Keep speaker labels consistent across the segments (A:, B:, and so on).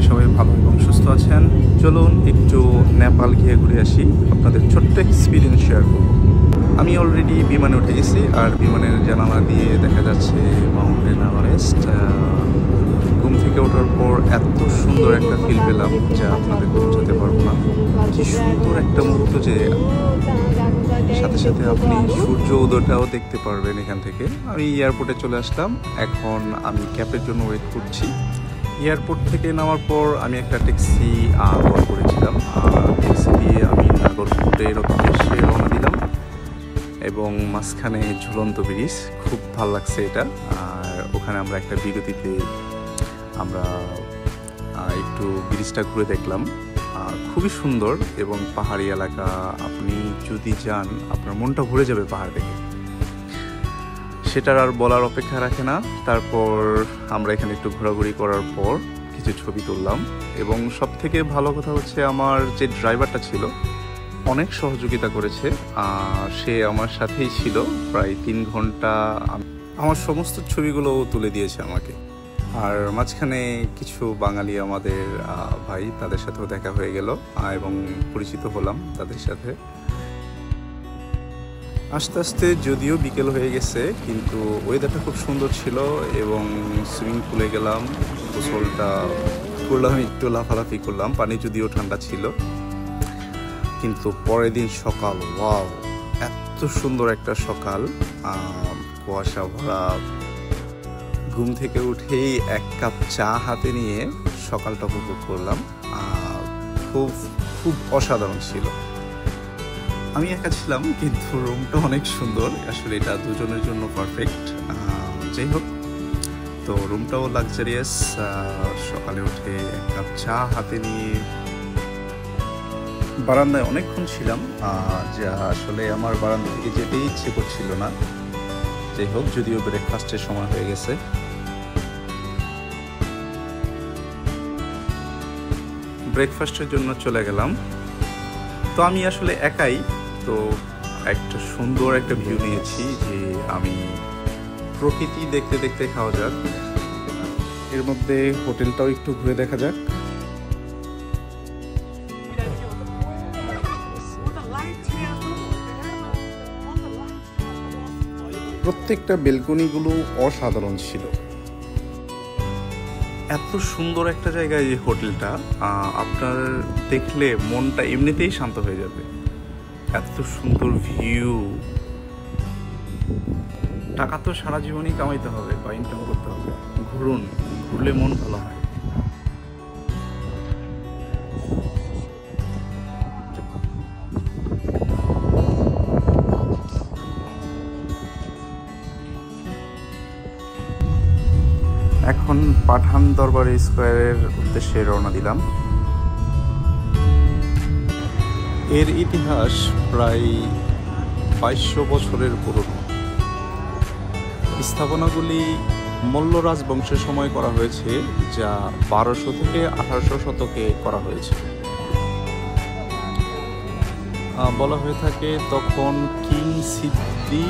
A: সবাই ভালো এবং সুস্থ আছেন। চলুন একটু নেপাল গিয়ে ঘুরে আসি, আপনাদের ছোট্ট এক্সপিরিয়েন্স শেয়ার করব। আমি অলরেডি বিমানে উঠে গেছি, আর বিমানের জানালা দিয়ে দেখা যাচ্ছে মাউন্টেন এভারেস্ট। ঘুম থেকে ওঠার পর এত সুন্দর একটা ফিল পেলাম যা আপনাদেরকে বোঝাতে পারবো না। কি সুন্দর একটা মুহূর্ত, যে সাথে সাথে আপনি সূর্য উদয়টাও দেখতে পারবেন এখান থেকে। আমি এয়ারপোর্টে চলে আসলাম, এখন আমি ক্যাবের জন্য ওয়েট করছি। এয়ারপোর্ট থেকে নামার পর আমি একটা ট্যাক্সি কল করেছিলাম, ট্যাক্সি দিয়ে আমি নাগরকোটের উদ্দেশ্যে রওনা দিলাম। এবং মাঝখানে ঝুলন্ত ব্রিজ, খুব ভালো লাগছে এটা। আর ওখানে আমরা একটা বিরতিতে আমরা একটু ব্রিজটা ঘুরে দেখলাম। খুবই সুন্দর এবং পাহাড়ি এলাকা, আপনি যদি যান আপনার মনটা ভরে যাবে পাহাড় দেখে, সেটার আর বলার অপেক্ষা রাখে না। তারপর আমরা এখানে একটু ঘোরাঘুরি করার পর কিছু ছবি তুললাম। এবং সব থেকে ভালো কথা হচ্ছে, আমার যে ড্রাইভারটা ছিল অনেক সহযোগিতা করেছে। সে আমার সাথেই ছিল প্রায় 3 ঘন্টা, আমার সমস্ত ছবিগুলো তুলে দিয়েছে আমাকে। আর মাঝখানে কিছু বাঙালি আমাদের ভাই, তাদের সাথেও দেখা হয়ে গেল এবং পরিচিত হলাম তাদের সাথে। আস্তে আস্তে যদিও বিকেল হয়ে গেছে, কিন্তু ওয়েদারটা খুব সুন্দর ছিল এবং সুইমিং পুলে গেলাম, গোসলটা করলাম, একটু লাফালাফি করলাম। পানি যদিও ঠান্ডা ছিল, কিন্তু পরের দিন সকাল, ওয়াও, এত সুন্দর একটা সকাল, কুয়াশা ভরা। ঘুম থেকে উঠেই 1 কাপ চা হাতে নিয়ে সকালটা উপভোগ করলাম। খুব খুব অসাধারণ ছিল। আমি একা ছিলাম, কিন্তু রুমটা অনেক সুন্দর, আসলে এটা দুজনের জন্য পারফেক্ট। যাই হোক, তো রুমটাও লাক্সারিয়াস। সকালে উঠে 1 কাপ চা হাতে নিয়ে বারান্দায় অনেকক্ষণ ছিলাম, যা আসলে আমার বারান্দা থেকে যেতেই ইচ্ছে করছিল না। যাই হোক, যদিও ব্রেকফাস্টের সময় হয়ে গেছে। ব্রেকফাস্টের জন্য চলে গেলাম। তো আমি আসলে একাই, তো একটা সুন্দর একটা ভিউ নিয়েছি, যে আমি প্রকৃতি দেখতে দেখতে খাওয়া যাক। এর মধ্যে হোটেলটাও একটু ঘুরে দেখা যাক। প্রত্যেকটা বেলকনিগুলো অসাধারণ ছিল। এত সুন্দর একটা জায়গায় এই হোটেলটা, আপনার দেখলে মনটা এমনিতেই শান্ত হয়ে যাবে। এত সুন্দর ভিউ। টাকা তো সারা জীবনই কামাইতে হবে বা ইনকাম করতে হবে, ঘুরুন, ঘুরলে মন ভালো হয়। এখন পাঠান দরবার স্কোয়ারের উদ্দেশ্যে রওনা দিলাম। এর ইতিহাস প্রায় 2200 বছরের পুরনো। স্থাপনাগুলি মল্ল রাজবংশের সময় করা হয়েছে, যা 1200 থেকে 1800 শতকে করা হয়েছে। বলা হয়ে থাকে তখন কিং সিদ্ধি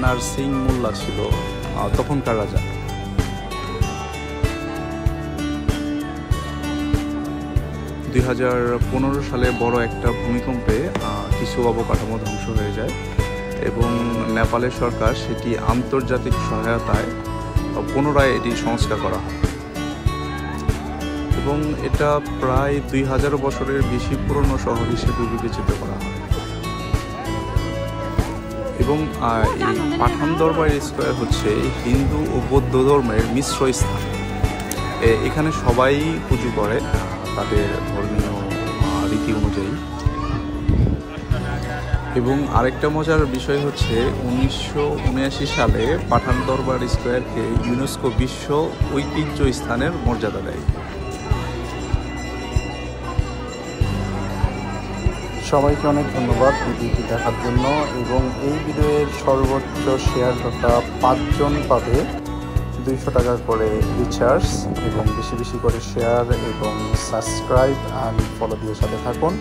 A: নারসিং মোল্লা ছিল তখনকার রাজা। 2015 সালে বড় একটা ভূমিকম্পে কিছু অবকাঠামো ধ্বংস হয়ে যায় এবং নেপালের সরকার সেটি আন্তর্জাতিক সহায়তায় পুনরায় এটি সংস্কার করা হয় এবং এটা প্রায় 2000 বছরের বেশি পুরনো শহর হিসেবে বিবেচিত করা হয়। এবং এই পাঠান দরবার স্কোয়ার হচ্ছে হিন্দু ও বৌদ্ধ ধর্মের মিশ্র স্থান। এখানে সবাই পুজো করে তাদের ধর্মীয় রীতি অনুযায়ী। এবং আরেকটা মজার বিষয় হচ্ছে 1979 সালে পাঠান দরবার স্কোয়ারকে ইউনেস্কো বিশ্ব ঐতিহ্য স্থানের মর্যাদা দেয়। সবাইকে অনেক ধন্যবাদ ভিডিওটি দেখার জন্য। এবং এই ভিডিওর সর্বোচ্চ শেয়ারটা 5 জন পাবে 200 টাকা করে রিচার্জ। এবং বেশি বেশি করে শেয়ার এবং সাবস্ক্রাইব আর ফলো দিয়ে সাথে থাকুন।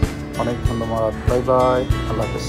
A: অনেক ধন্যবাদ। বাই বাই, আল্লাহ হাফেজ।